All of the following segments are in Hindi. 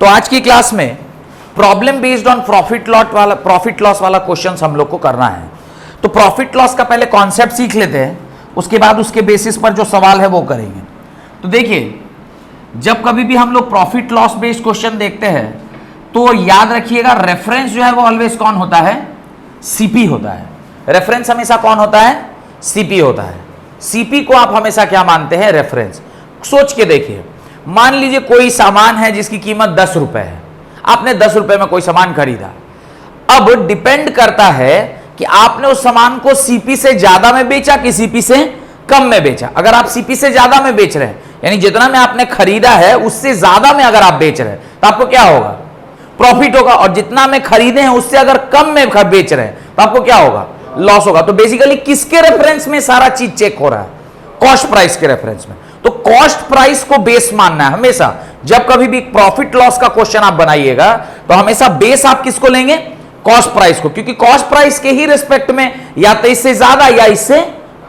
तो आज की क्लास में problem based on profit loss वाला क्वेश्चन हम लोग को करना है। तो प्रॉफिट लॉस का पहले कॉन्सेप्ट सीख लेते हैं, उसके बाद उसके बेसिस पर जो सवाल है वो करेंगे। तो देखिए, जब कभी भी हम लोग प्रॉफिट लॉस बेस्ड क्वेश्चन देखते हैं तो याद रखिएगा रेफरेंस जो है वो ऑलवेज कौन होता है? सीपी होता है। रेफरेंस हमेशा कौन होता है? सीपी होता है। सीपी को आप हमेशा क्या मानते हैं? रेफरेंस। सोच के देखिए, मान लीजिए कोई सामान है जिसकी कीमत 10 रुपए है, आपने 10 रुपए में कोई सामान खरीदा। अब डिपेंड करता है कि आपने उस सामान को सीपी से ज्यादा में बेचा कि सीपी से कम में बेचा। अगर आप सीपी से ज्यादा में बेच रहे हैं, यानी जितना में आपने खरीदा है उससे ज्यादा में अगर आप बेच रहे हैं तो आपको क्या होगा? प्रॉफिट होगा। और जितना में खरीदे हैं उससे अगर कम में बेच रहे हैं तो आपको क्या होगा? लॉस होगा। तो बेसिकली किसके रेफरेंस में सारा चीज चेक हो रहा है? कॉस्ट प्राइस के रेफरेंस में। तो कॉस्ट प्राइस को बेस मानना है हमेशा। जब कभी भी प्रॉफिट लॉस का क्वेश्चन आप बनाइएगा तो हमेशा बेस आप किसको लेंगे? कॉस्ट प्राइस को, क्योंकि कॉस्ट प्राइस के ही रिस्पेक्ट में या तो इससे ज्यादा या इससे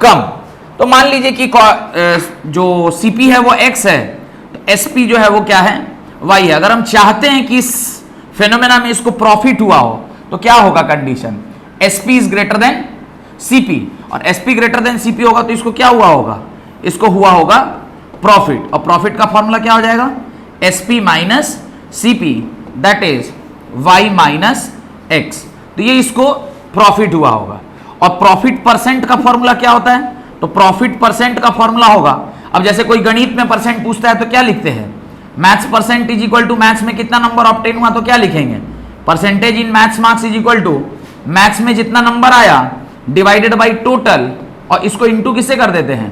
कम। तो मान लीजिए कि जो सीपी है वो एक्स है, तो एसपी जो है वो क्या है? वाई है। अगर हम चाहते हैं कि इस फेनोमेना में इसको प्रॉफिट हुआ हो तो क्या होगा condition? SP is greater than CP, और एसपी ग्रेटर देन सीपी होगा तो इसको क्या हुआ होगा? इसको हुआ होगा प्रॉफिट। और प्रॉफिट का फॉर्मूला क्या हो जाएगा? SP minus CP, that is Y minus X. तो ये इसको प्रॉफिट हुआ होगा। और प्रॉफिट परसेंट का फॉर्मूला क्या होता है? तो प्रॉफिट परसेंट का फॉर्मूला होगा, अब जैसे कोई गणित में परसेंट पूछता है तो क्या लिखते हैं? Maths percent is equal to maths में कितना नंबर ऑब्टेन हुआ तो क्या लिखेंगे? Percentage in maths marks is equal to maths में जितना नंबर आया डिवाइडेड बाई टोटल, और इसको इंटू किससे कर देते हैं?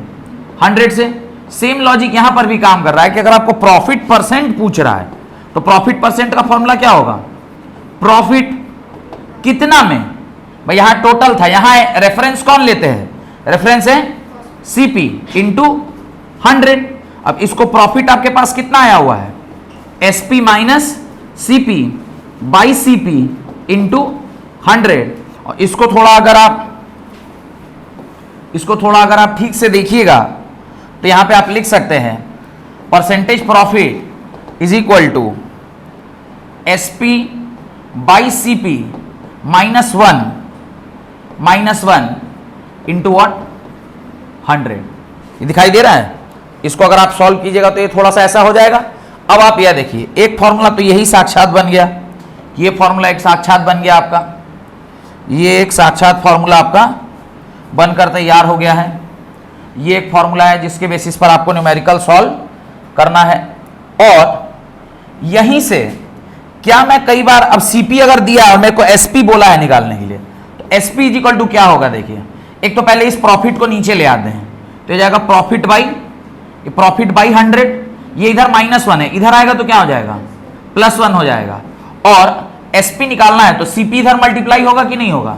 100 से। सेम लॉजिक यहां पर भी काम कर रहा है कि अगर आपको प्रॉफिट परसेंट पूछ रहा है तो प्रॉफिट परसेंट का फॉर्मूला क्या होगा? प्रॉफिट कितना में? भाई यहां टोटल था, यहां रेफरेंस कौन लेते हैं? रेफरेंस है सीपी इंटू 100। अब इसको प्रॉफिट आपके पास कितना आया हुआ है? SP minus CP by CP into 100। और इसको थोड़ा अगर आप ठीक से देखिएगा तो यहां पे आप लिख सकते हैं percentage profit is equal to SP by CP minus one into what? 100। ये दिखाई दे रहा है? इसको अगर आप सॉल्व कीजिएगा तो ये थोड़ा सा ऐसा हो जाएगा। अब आप यह देखिए, एक फॉर्मूला तो यही साक्षात बन गया, ये फॉर्मूला एक साक्षात बन गया आपका, ये एक साक्षात फॉर्मूला आपका बनकर तैयार हो गया है। ये एक फॉर्मूला है जिसके बेसिस पर आपको न्यूमेरिकल सॉल्व करना है। और यहीं से क्या मैं कई बार, अब सीपी अगर दिया और मेरे को एसपी बोला है निकालने के लिए, तो एसपी इज इक्वल टू क्या होगा? देखिए, एक तो पहले इस प्रॉफिट को नीचे ले आते हैं तो ये जाएगा प्रॉफिट बाई 100। ये इधर -1 है, इधर आएगा तो क्या हो जाएगा? +1 हो जाएगा। और एसपी निकालना है तो सीपी इधर मल्टीप्लाई होगा कि नहीं होगा?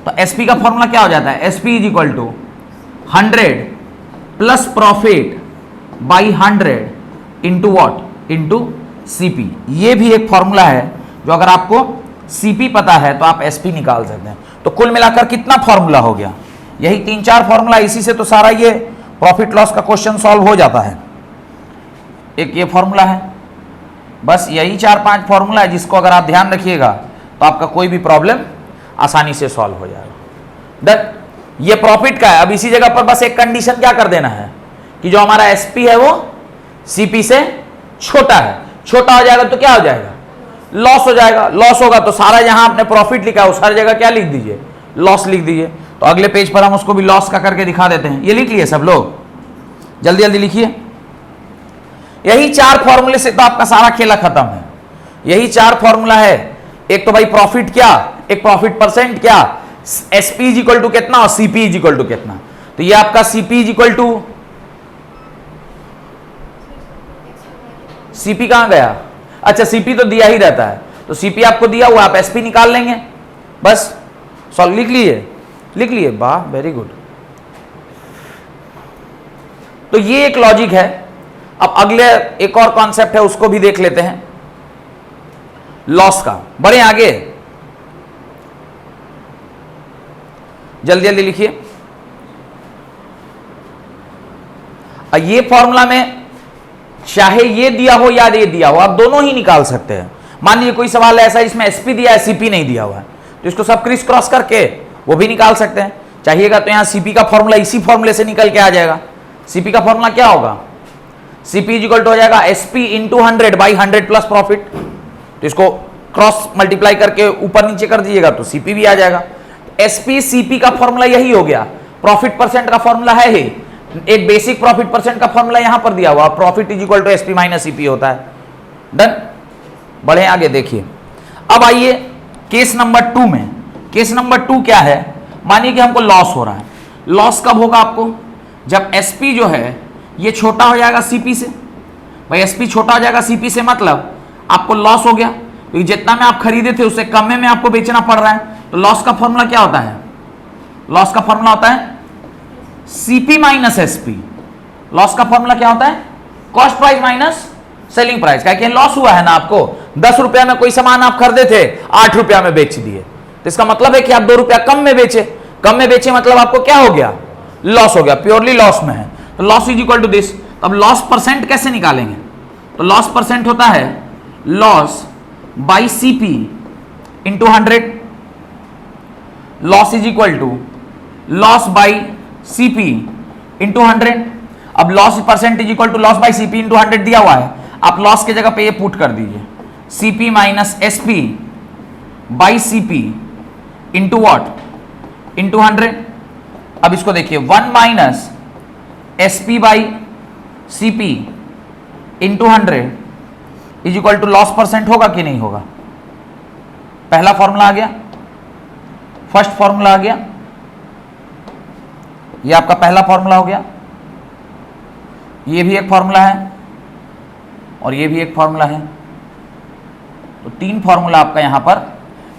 तो एसपी का फॉर्मूला क्या हो जाता है? SP is equal to 100 plus profit by 100 into what? Into CP. ये भी एक फॉर्मूला है जो अगर आपको सीपी पता है तो आप एसपी निकाल सकते हैं। तो कुल मिलाकर कितना फॉर्मूला हो गया? यही 3-4 फॉर्मूला, इसी से तो सारा ये प्रॉफिट लॉस का क्वेश्चन सॉल्व हो जाता है। एक ये फॉर्मूला है, बस यही 4-5 फॉर्मूला है जिसको अगर आप ध्यान रखिएगा तो आपका कोई भी प्रॉब्लम आसानी से सॉल्व हो जाएगा। ये प्रॉफिट का है। अब इसी जगह पर बस एक कंडीशन क्या कर देना है कि जो हमारा एसपी है वो सीपी से छोटा है। छोटा हो जाएगा तो क्या हो जाएगा? लॉस हो जाएगा। लॉस होगा तो सारा जहां आपने प्रॉफिट लिखा है उस हर जगह क्या लिख दीजिए? लॉस लिख दीजिए। तो अगले पेज पर हम उसको भी लॉस का करके दिखा देते हैं। ये लिख लिए सब लोग? जल्दी जल्दी लिखिए। यही 4 फॉर्मूले से तो आपका सारा खेला खत्म है। यही 4 फॉर्मूला है। एक तो भाई प्रॉफिट क्या, एक प्रॉफिट परसेंट क्या, एसपी इज इक्वल टू कितना और सीपी इज इक्वल टू कितना। तो ये आपका CP is equal to, CP कहां गया? अच्छा, सीपी तो दिया ही रहता है, तो सीपी आपको दिया हुआ, आप एसपी निकाल लेंगे बस। सॉल्व लिख लिए, वाह, वेरी गुड। तो ये एक लॉजिक है। अब अगले एक और कॉन्सेप्ट है, उसको भी देख लेते हैं, लॉस का। बढ़े आगे, जल्दी जल्दी लिखिए। ये फॉर्मूला में चाहे ये दिया हो या ये दिया हो, आप दोनों ही निकाल सकते हैं। मान लीजिए कोई सवाल ऐसा है जिसमें एसपी दिया है, सीपी नहीं दिया हुआ है, तो इसको सब क्रिस क्रॉस करके वो भी निकाल सकते हैं। चाहिएगा तो यहां सीपी का फॉर्मूला इसी फॉर्मूले से निकल के आ जाएगा। सीपी का फॉर्मूला क्या होगा? सीपी इक्वल टू हो जाएगा SP into 100 by 100 plus profit. तो इसको क्रॉस मल्टीप्लाई करके ऊपर नीचे कर दीजिएगा तो सीपी भी आ जाएगा। एसपी सीपी का फॉर्मूला यही हो गया। प्रॉफिट परसेंट का फॉर्मूला है ही, एक बेसिक प्रॉफिट परसेंट का फॉर्मूला यहां पर दिया हुआ, profit is equal to SP minus CP होता है। डन। बढ़े आगे देखिए। अब आइए केस नंबर 2 में। केस नंबर 2 क्या है? मानिए कि हमको लॉस हो रहा है। लॉस कब होगा आपको? जब एसपी जो है ये छोटा हो जाएगा सीपी से। भाई एसपी छोटा हो जाएगा सीपी से मतलब आपको लॉस हो गया, क्योंकि जितना में आप खरीदे थे उससे कम में आपको बेचना पड़ रहा है। तो लॉस का फॉर्मूला क्या होता है? लॉस का फॉर्मूला होता है सीपी माइनस एसपी। लॉस का फॉर्मूला क्या होता है? Cost price minus selling price. क्या लॉस हुआ है ना आपको, 10 रुपया में कोई सामान आप खरीदे थे, 8 रुपया में बेच दिए, तो इसका मतलब है कि आप 2 रुपया कम में बेचे। कम में बेचे मतलब आपको क्या हो गया? लॉस हो गया, प्योरली लॉस में है। तो loss is equal to this. अब लॉस परसेंट कैसे निकालेंगे? तो लॉस परसेंट होता है loss by CP into 100। Loss is equal to loss by CP into 100। अब loss percent is equal to loss by CP into 100 दिया हुआ है, आप लॉस के जगह पे ये पुट कर दीजिए, CP minus SP by CP into what? Into 100। अब इसको देखिए 1 minus SP by CP into 100 is equal to loss percent होगा कि नहीं होगा? पहला फॉर्मूला आ गया, फर्स्ट फॉर्मूला आ गया, ये आपका पहला फॉर्मूला हो गया, ये भी एक फॉर्मूला है और ये भी एक फॉर्मूला है। तो 3 फॉर्मूला आपका यहां पर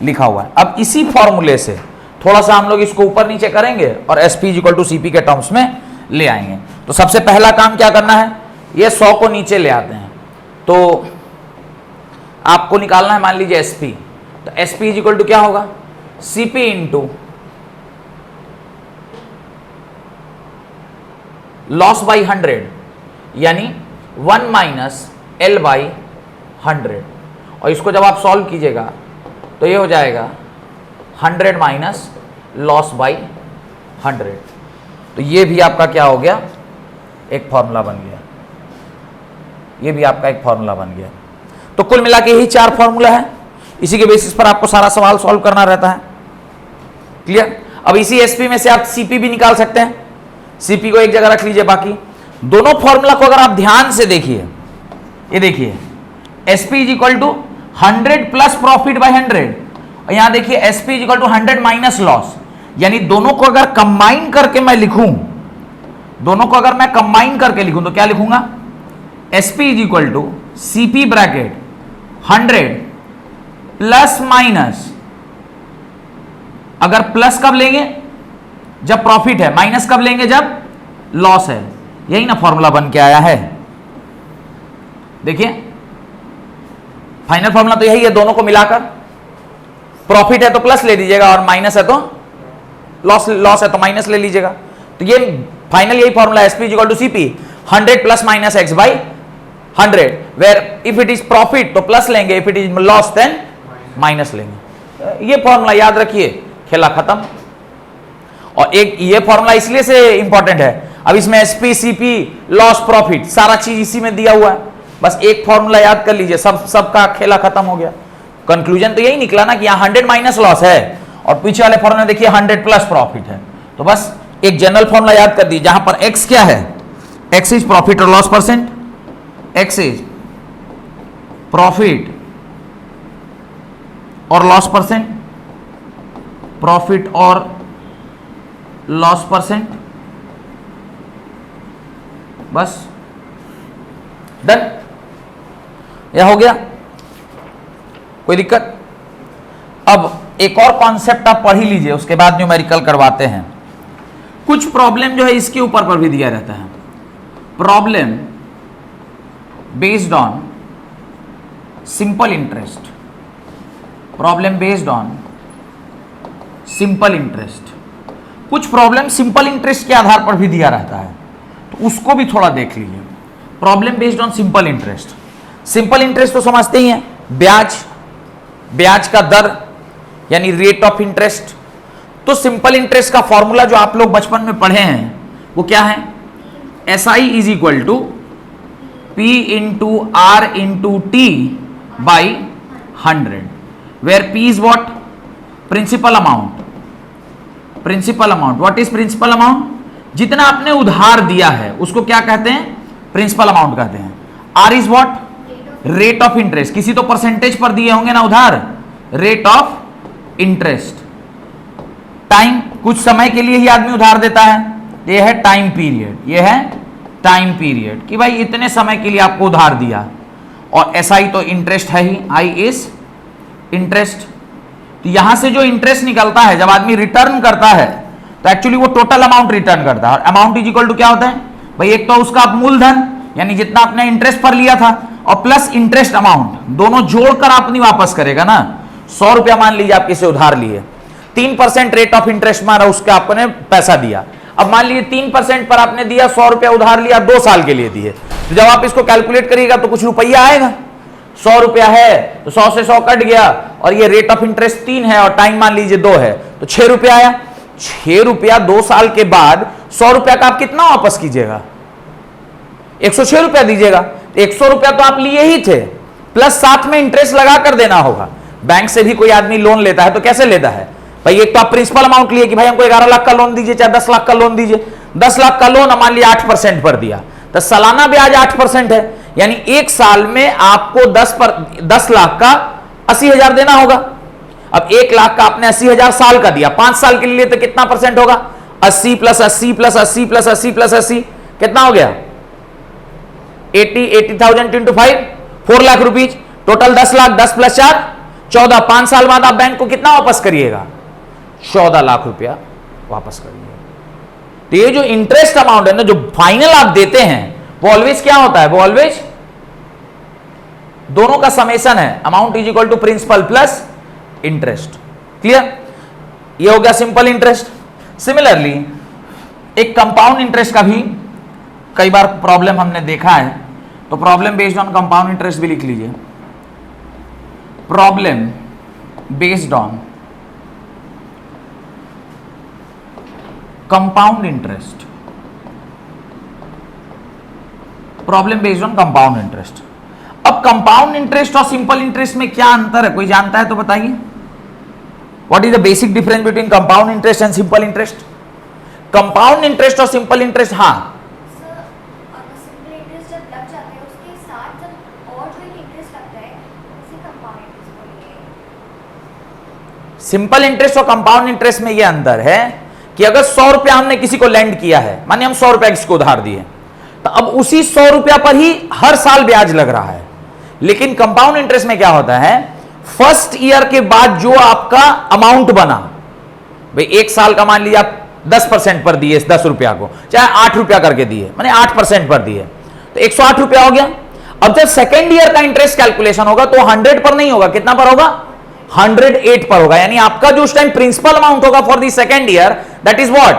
लिखा हुआ है। अब इसी फॉर्मूले से थोड़ा सा हम लोग इसको ऊपर नीचे करेंगे और एसपी इक्वल टू सीपी के टर्म्स में ले आएंगे। तो सबसे पहला काम क्या करना है? ये 100 को नीचे ले आते हैं, तो आपको निकालना है मान लीजिए एसपी। तो एसपी इज इक्वल टू क्या होगा? सीपी इंटू लॉस बाई 100 यानी 1 माइनस एल बाई 100। और इसको जब आप सॉल्व कीजिएगा तो ये हो जाएगा 100 माइनस लॉस बाई 100। तो ये भी आपका क्या हो गया? एक फॉर्मूला बन गया। ये भी आपका एक फॉर्मूला बन गया। तो कुल मिला के यही 4 फॉर्मूला है, इसी के बेसिस पर आपको सारा सवाल सॉल्व करना रहता है। क्लियर? अब इसी एसपी में से आप सीपी भी निकाल सकते हैं। सीपी को एक जगह रख लीजिए, बाकी दोनों फॉर्मूला को अगर आप ध्यान से देखिए, ये देखिए SP is equal to 100 plus profit by 100, और यहां देखिए SP is equal to 100 minus loss. यानी दोनों को अगर कंबाइन करके मैं लिखूं, दोनों को अगर मैं कंबाइन करके लिखूं तो क्या लिखूंगा? SP is equal to CP bracket 100 plus minus, अगर प्लस कब लेंगे? जब प्रॉफिट है, माइनस कब लेंगे? जब लॉस है। यही ना फॉर्मूला बन के आया है। देखिए फाइनल फॉर्मूला तो यही है, दोनों को मिलाकर। प्रॉफिट है तो प्लस ले लीजिएगा और माइनस है तो लॉस है तो माइनस ले लीजिएगा। तो ये फाइनल यही फॉर्मूला है, SP equal to CP 100 plus minus X by 100, where if it is profit तो प्लस लेंगे, if it is loss then minus लेंगे। ये फॉर्मूला याद रखिए, खेला खत्म। और एक ये फॉर्मूला इसलिए से इंपॉर्टेंट है, अब इसमें एसपी सीपी लॉस प्रॉफिट सारा चीज इसी में दिया हुआ है, बस एक फॉर्मूला याद कर लीजिए, सबका खेला खत्म हो गया। कंक्लूजन तो यही निकला ना कि यहाँ 100 माइनस लॉस है और पीछे वाले फॉर्मूला देखिए 100 प्लस प्रॉफिट है। तो बस एक जनरल फॉर्मूला याद कर दीजिए, जहां पर एक्स क्या है? एक्स इज प्रॉफिट और loss percent, x is profit और लॉस परसेंट, प्रॉफिट और लॉस परसेंट, बस डन। यह हो गया, कोई दिक्कत? अब एक और कॉन्सेप्ट आप पढ़ ही लीजिए, उसके बाद न्यूमेरिकल करवाते हैं। कुछ प्रॉब्लम जो है इसके ऊपर पर भी दिया रहता है, problem based on simple interest, problem based on simple interest. कुछ प्रॉब्लम सिंपल इंटरेस्ट के आधार पर भी दिया रहता है, तो उसको भी थोड़ा देख लीजिए। Problem based on simple interest. Simple interest तो समझते ही हैं, ब्याज, ब्याज का दर यानी रेट ऑफ इंटरेस्ट। तो सिंपल इंटरेस्ट का फॉर्मूला जो आप लोग बचपन में पढ़े हैं वो क्या है? SI is equal to P into R into T by 100, where P is what? Principal amount. Principal amount, what is principal amount? जितना आपने उधार दिया है उसको क्या कहते हैं? प्रिंसिपल अमाउंट कहते हैं। R is what? Rate of interest. किसी तो परसेंटेज पर दिए होंगे ना उधार, रेट ऑफ इंटरेस्ट। टाइम, कुछ समय के लिए ही आदमी उधार देता है, ये है टाइम पीरियड, ये है टाइम पीरियड कि भाई इतने समय के लिए आपको उधार दिया। और SI तो इंटरेस्ट है ही, I इज इंटरेस्ट। तो यहां से जो इंटरेस्ट निकलता है जब आदमी रिटर्न करता है तो एक्चुअली वो टोटल अमाउंट रिटर्न करता है। और अमाउंट इज इक्वल टू क्या होता है भाई? एक तो उसका मूलधन यानी जितना आपने इंटरेस्ट पर लिया था और प्लस इंटरेस्ट अमाउंट, दोनों जोड़कर आप नहीं वापस करेगा ना। 100 रुपया मान लीजिए आप किसी उधार लिए, 3% रेट ऑफ इंटरेस्ट मारा, उसके आपने पैसा दिया। अब मान लीजिए 3% पर आपने दिया, 100 रुपया उधार लिया, 2 साल के लिए दिए। तो जब आप इसको कैलकुलेट करिएगा तो कुछ रुपया आएगा। 100 रुपया है तो 100 से 100 कट गया, और ये रेट ऑफ इंटरेस्ट 3 है और टाइम मान लीजिए 2 है, तो 6 रुपया आया। 6 रुपया 2 साल के बाद 100 रुपया का आप कितना वापस कीजिएगा? 106 रुपया दीजिएगा। 100 रुपया तो आप लिए ही थे, प्लस साथ में इंटरेस्ट लगा कर देना होगा। बैंक से भी कोई आदमी लोन लेता है तो कैसे लेता है भाई? एक तो आप प्रिंसिपल अमाउंट लिए कि भाई हमको 11 लाख का लोन दीजिए, चाहे 10 लाख का लोन दीजिए। 10 लाख का लोन मान लीजिए 8% पर दिया, तो सालाना ब्याज 8% है, यानी एक साल में आपको 10 लाख का 80,000 देना होगा। अब 1 लाख का आपने 80,000 साल का दिया, 5 साल के लिए तो कितना परसेंट होगा? 80 प्लस 80 प्लस 80 प्लस 80 प्लस 80 कितना हो गया? 80,000 into 5, 4 lakh rupees. Total 10 lakh, 10 plus 4 14। 5 साल बाद आप बैंक को कितना वापस करिएगा? 14 लाख रुपया वापस करिएगा। तो ये जो इंटरेस्ट अमाउंट है ना, जो फाइनल आप देते हैं, वो ऑलवेज क्या होता है? वो ऑलवेज दोनों का समेशन है, amount is equal to principal plus interest. Clear? ये हो गया सिंपल इंटरेस्ट। सिमिलरली एक कंपाउंड इंटरेस्ट का भी कई बार प्रॉब्लम हमने देखा है, तो problem based on compound interest भी लिख लीजिए। Problem based on compound interest. Problem based on compound interest. अब कंपाउंड इंटरेस्ट और सिंपल इंटरेस्ट में क्या अंतर है? कोई जानता है तो बताइए। What is the basic difference between compound interest and simple interest? Compound interest और सिंपल इंटरेस्ट, हाँ सिंपल इंटरेस्ट और कंपाउंड इंटरेस्ट में यह अंतर है कि अगर 100 रुपया हमने किसी को लेंड किया है, माने हम 100 रुपया किसी को उधार दिए, तो अब उसी 100 रुपया पर ही हर साल ब्याज लग रहा है। लेकिन कंपाउंड इंटरेस्ट में क्या होता है? फर्स्ट ईयर के बाद जो आपका अमाउंट बना, भाई 1 साल का मान लीजिए आप 10% पर दिए, 10 रुपया को, चाहे 8 रुपया करके दिए, माने 8% पर दिए, तो 108 रुपया हो गया। अब जब सेकेंड ईयर का इंटरेस्ट कैलकुलेशन होगा तो 100 पर नहीं होगा, कितना पर होगा? 108 पर होगा। यानी आपका जो उस टाइम प्रिंसिपल अमाउंट होगा for the second year, that is what?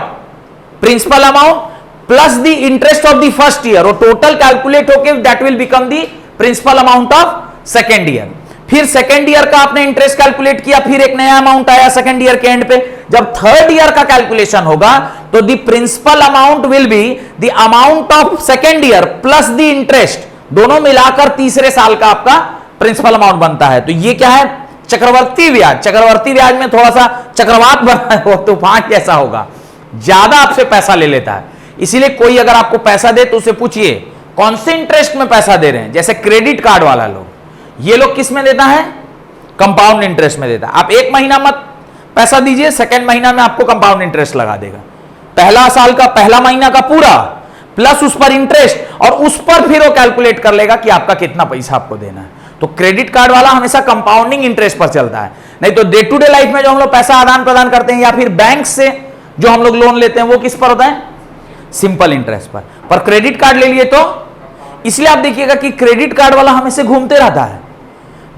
Principal amount plus the interest of the first year, और टोटल कैलकुलेट होके that will become the principal amount of second year. फिर सेकेंड ईयर का आपने इंटरेस्ट कैलकुलेट किया, फिर एक नया अमाउंट आया सेकेंड ईयर के एंड पे। जब थर्ड ईयर का कैलकुलेशन होगा तो the principal amount will be the amount of second year plus the interest, दोनों मिलाकर तीसरे साल का आपका प्रिंसिपल अमाउंट बनता है। तो ये क्या है? चक्रवर्ती ब्याज। चक्रवर्ती ब्याज में थोड़ा सा चक्रवात बना है, वो तूफान जैसा होगा, ज्यादा आपसे पैसा ले लेता है। इसीलिए कोई अगर आपको पैसा दे तो उसे पूछिए कौन से इंटरेस्ट में पैसा दे रहे हैं। जैसे क्रेडिट कार्ड वाला लोग, ये लोग किस में देता है? कंपाउंड इंटरेस्ट में देता है। आप 1 महीना मत पैसा दीजिए, सेकेंड महीना में आपको कंपाउंड इंटरेस्ट लगा देगा। पहला साल का पहला महीना का पूरा प्लस उस पर इंटरेस्ट, और उस पर फिर वो कैलकुलेट कर लेगा कि आपका कितना पैसा आपको देना है। तो क्रेडिट कार्ड वाला हमेशा कंपाउंडिंग इंटरेस्ट पर चलता है। नहीं तो डे टू डे लाइफ में जो हम लोग पैसा आदान प्रदान करते हैं या फिर बैंक से जो हम लोग लोन लेते हैं, वो किस पर होता है? सिंपल इंटरेस्ट पर क्रेडिट कार्ड ले लिए तो इसलिए आप देखिएगा कि क्रेडिट कार्ड वाला हमेशा घूमते रहता है।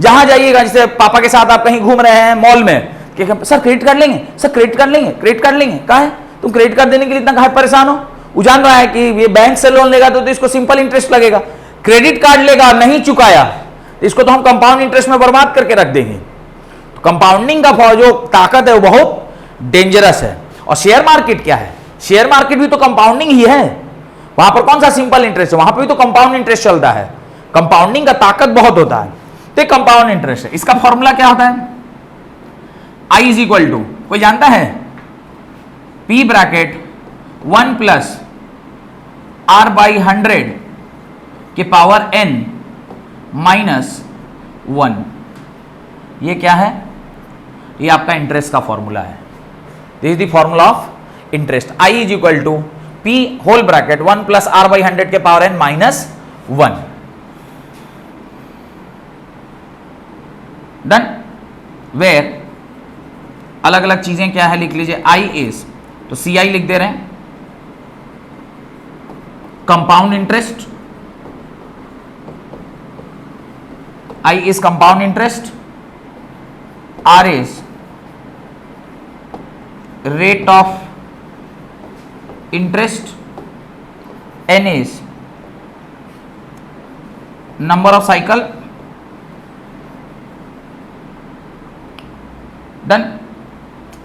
जहां जाइएगा, जैसे पापा के साथ आप कहीं घूम रहे हैं मॉल में, कि सर क्रेडिट कार्ड लेंगे, सर क्रेडिट कार्ड लेंगे, क्रेडिट कार्ड लेंगे। कहा है तुम क्रेडिट कार्ड देने के लिए इतना कहा परेशान हो? वो जान रहा है कि ये बैंक से लोन लेगा तो इसको सिंपल इंटरेस्ट लगेगा, क्रेडिट कार्ड लेगा नहीं चुकाया तो इसको तो हम कंपाउंड इंटरेस्ट में बर्बाद करके रख देंगे। तो कंपाउंडिंग का जो ताकत है वो बहुत डेंजरस है। और शेयर मार्केट क्या है, शेयर मार्केट भी तो कंपाउंडिंग ही है, वहां पर कौन सा सिंपल इंटरेस्ट है, वहां पर भी तो कंपाउंड इंटरेस्ट चलता है। कंपाउंडिंग का ताकत बहुत होता है। तो कंपाउंड इंटरेस्ट है, इसका फॉर्मूला क्या होता है, I इज इक्वल टू, कोई जानता है, P bracket 1 plus R by 100 के पावर N माइनस 1। ये क्या है, ये आपका इंटरेस्ट का फॉर्मूला है। This is the formula of interest. I is equal to P whole bracket 1 plus R by 100 के power N minus 1। Done. Where अलग अलग चीजें क्या है लिख लीजिए, I इज, तो CI लिख दे रहे हैं, compound interest, I is compound interest, R is rate of interest, N is number of cycle. Done.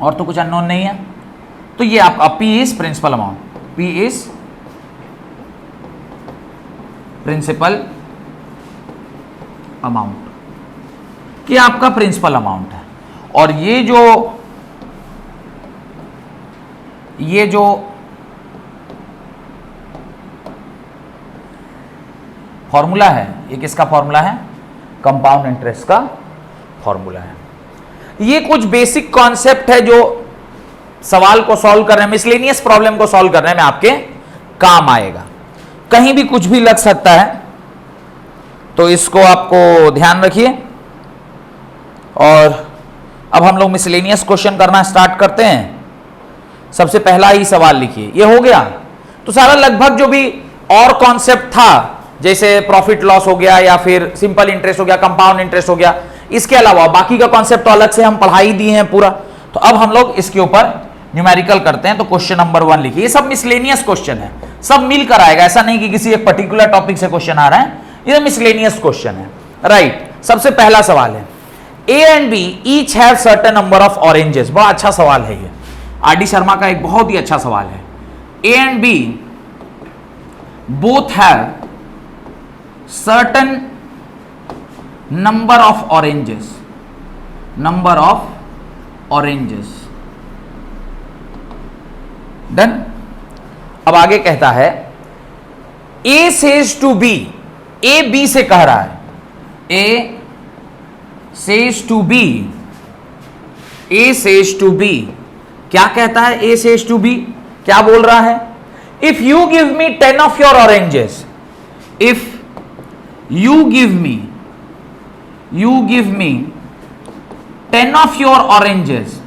और तो कुछ अननोन नहीं है। तो ये आपका P is principal amount, P is principal amount, ये आपका प्रिंसिपल अमाउंट है। और ये जो फॉर्मूला है, ये किसका फॉर्मूला है, कंपाउंड इंटरेस्ट का फॉर्मूला है। ये कुछ बेसिक कॉन्सेप्ट है जो सवाल को सॉल्व करने में, मिसलेनियस प्रॉब्लम को सॉल्व करने में आपके काम आएगा। कहीं भी कुछ भी लग सकता है, तो इसको आपको ध्यान रखिए। और अब हम लोग मिसलेनियस क्वेश्चन करना स्टार्ट करते हैं। सबसे पहला ही सवाल लिखिए, ये हो गया। तो सारा लगभग जो भी और कॉन्सेप्ट था, जैसे प्रॉफिट लॉस हो गया या फिर सिंपल इंटरेस्ट हो गया, कंपाउंड इंटरेस्ट हो गया, इसके अलावा बाकी का कॉन्सेप्ट तो अलग से हम पढ़ाई दिए हैं पूरा। तो अब हम लोग इसके ऊपर न्यूमेरिकल करते हैं। तो क्वेश्चन नंबर 1 लिखिए। ये सब मिसलेनियस क्वेश्चन है, सब मिलकर आएगा, ऐसा नहीं कि किसी एक पर्टिकुलर टॉपिक से क्वेश्चन आ रहा है, ये मिसलेनियस क्वेश्चन है। राइट। सबसे पहला सवाल है, A and B each have certain number of oranges. बड़ा अच्छा सवाल है ये, RD शर्मा का एक बहुत ही अच्छा सवाल है। A and B both have certain number of oranges, number of oranges. Done. अब आगे कहता है A says to B, A B से कह रहा है, A says to B, A says to B, क्या कहता है A says to B, क्या बोल रहा है, if you give me 10 of your oranges, if you give me 10 of your oranges,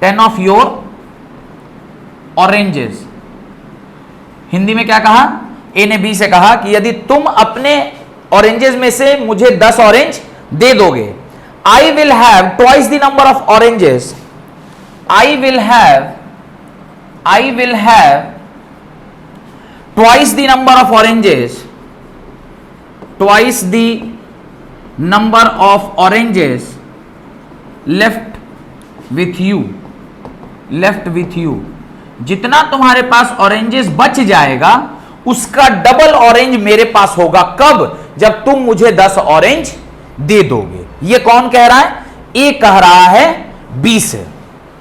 10 of your oranges, Hindi में क्या कहा, ए ने बी से कहा कि यदि तुम अपने ऑरेंजेस में से मुझे 10 ऑरेंज दे दोगे, आई will have twice the number of oranges, I will have twice the number of oranges, twice the number of oranges left with you, left with you, जितना तुम्हारे पास ऑरेंजेस बच जाएगा उसका डबल ऑरेंज मेरे पास होगा। कब, जब तुम मुझे 10 ऑरेंज दे दोगे। ये कौन कह रहा है, ए कह रहा है बी से,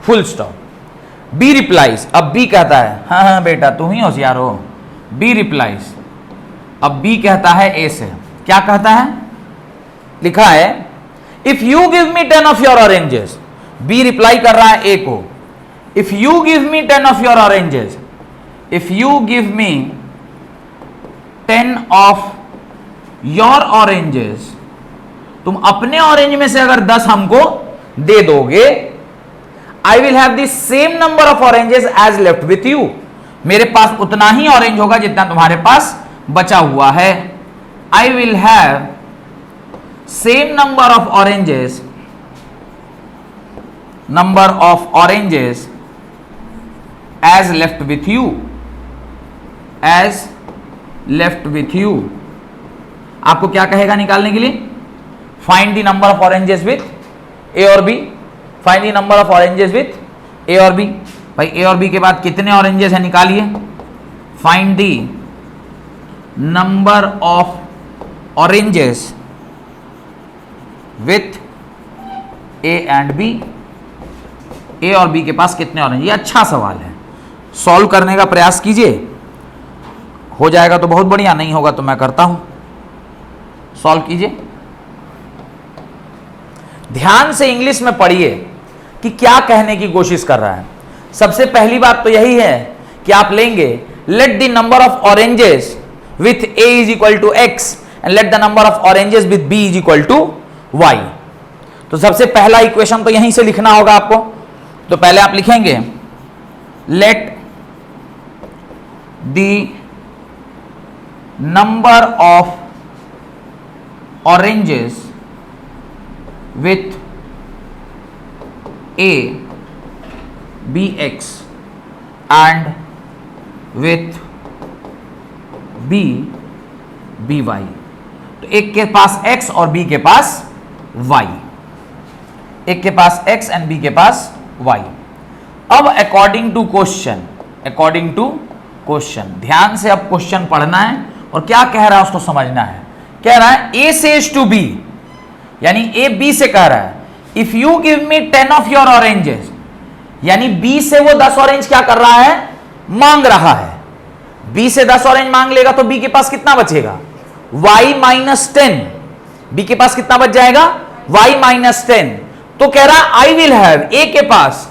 फुल स्टॉप। बी रिप्लाइज, अब बी कहता है हाँ हाँ बेटा तुम ही होशियार हो। बी रिप्लाइज, अब बी कहता है ए से, क्या कहता है, लिखा है if you give me 10 of your oranges, B reply कर रहा है ए को, if you give me 10 of your oranges, if you give me 10 of your oranges, तुम अपने ऑरेंज में से अगर 10 हमको दे दोगे, I will have the same number of oranges as left with you, मेरे पास उतना ही ऑरेंज होगा जितना तुम्हारे पास बचा हुआ है। I will have same number of oranges, number of oranges as left with you, as left with you, आपको क्या कहेगा निकालने के लिए? Find the number of oranges with A और B, find the number of oranges with A और बी। भाई ए और बी के बाद कितने ऑरेंजेस हैं निकालिए, find the number of oranges with A and B, A और बी के पास कितने ऑरेंज। ये अच्छा सवाल है, सॉल्व करने का प्रयास कीजिए, हो जाएगा तो बहुत बढ़िया, नहीं होगा तो मैं करता हूं, सॉल्व कीजिए। ध्यान से इंग्लिश में पढ़िए कि क्या कहने की कोशिश कर रहा है। सबसे पहली बात तो यही है कि आप लेंगे let the number of oranges with A is equal to x and let the number of oranges with B is equal to y. तो सबसे पहला इक्वेशन तो यहीं से लिखना होगा आपको। तो पहले आप लिखेंगे late the number of oranges with A be x and with B be y। तो एक के पास x और B के पास y, एक के पास x एंड B के पास y। अब according to question, according to question, ध्यान से अब क्वेश्चन पढ़ना है और क्या कह रहा है उसको समझना है। कह रहा है A says to B, यानी ए बी से कह रहा है if you give me 10 of your oranges, यानी बी से वो 10 ऑरेंज क्या कर रहा है, मांग रहा है। बी से 10 ऑरेंज मांग लेगा तो बी के पास कितना बचेगा, y माइनस 10, बी के पास कितना बच जाएगा, y माइनस 10। तो कह रहा है आई विल हैव, ए के पास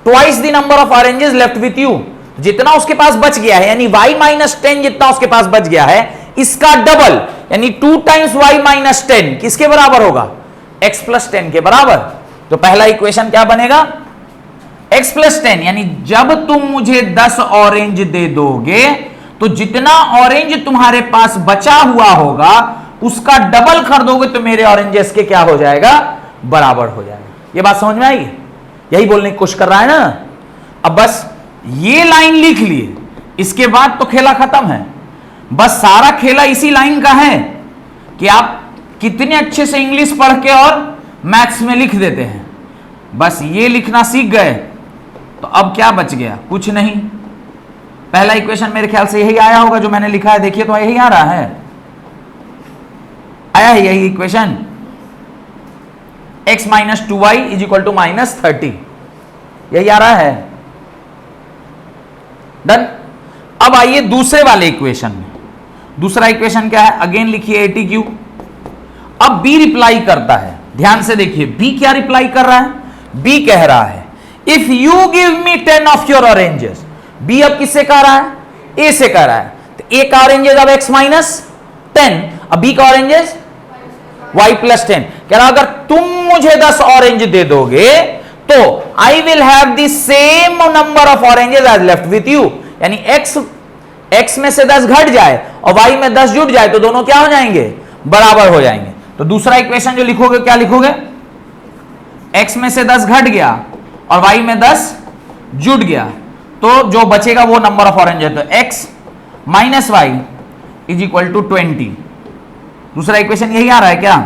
twice the number of oranges left with you, जितना उसके पास बच गया है, यानी y माइनस 10 जितना उसके पास बच गया है इसका डबल, यानी 2 टाइम्स y माइनस 10 किसके बराबर होगा, x प्लस 10 के बराबर। तो पहला इक्वेशन क्या बनेगा, x प्लस 10, यानी जब तुम मुझे 10 ऑरेंज दे दोगे तो जितना ऑरेंज तुम्हारे पास बचा हुआ होगा उसका डबल कर दोगे तो मेरे ऑरेंजेस के क्या हो जाएगा, बराबर हो जाएगा। ये बात समझ में आई, यही बोलने की कोशिश कर रहा है ना। अब बस ये लाइन लिख लिए, इसके बाद तो खेला खत्म है। बस सारा खेला इसी लाइन का है कि आप कितने अच्छे से इंग्लिश पढ़ के और मैथ्स में लिख देते हैं। बस ये लिखना सीख गए तो अब क्या बच गया, कुछ नहीं। पहला इक्वेशन मेरे ख्याल से यही आया होगा जो मैंने लिखा है, देखिए तो यही आ रहा है, आया है यही equation, x minus 2y is equal to minus 30, यही आ रहा है। डन। अब आइए दूसरे वाले इक्वेशन में। दूसरा इक्वेशन क्या है, अगेन लिखिए 80 अब b रिप्लाई करता है, ध्यान से देखिए b क्या रिप्लाई कर रहा है, b कह रहा है if you give me 10 of your oranges. b अब किससे कह रहा है, a से कह रहा है। तो a का ऑरेंजेस अब x माइनस 10, अब b का ऑरेंजेस y प्लस 10। कह रहा अगर तुम मुझे 10 ऑरेंज दे दोगे तो I will have the same number of oranges as left with you, यानी x में से 10 घट जाए और y में 10 जुट जाए तो दोनों क्या हो जाएंगे, बराबर हो जाएंगे। तो दूसरा इक्वेशन जो लिखोगे क्या लिखोगे, x में से 10 घट गया और y में 10 जुट गया तो जो बचेगा वो नंबर ऑफ ऑरेंज है। तो x minus y is equal to 20। दूसरा इक्वेशन यही आ रहा है क्या,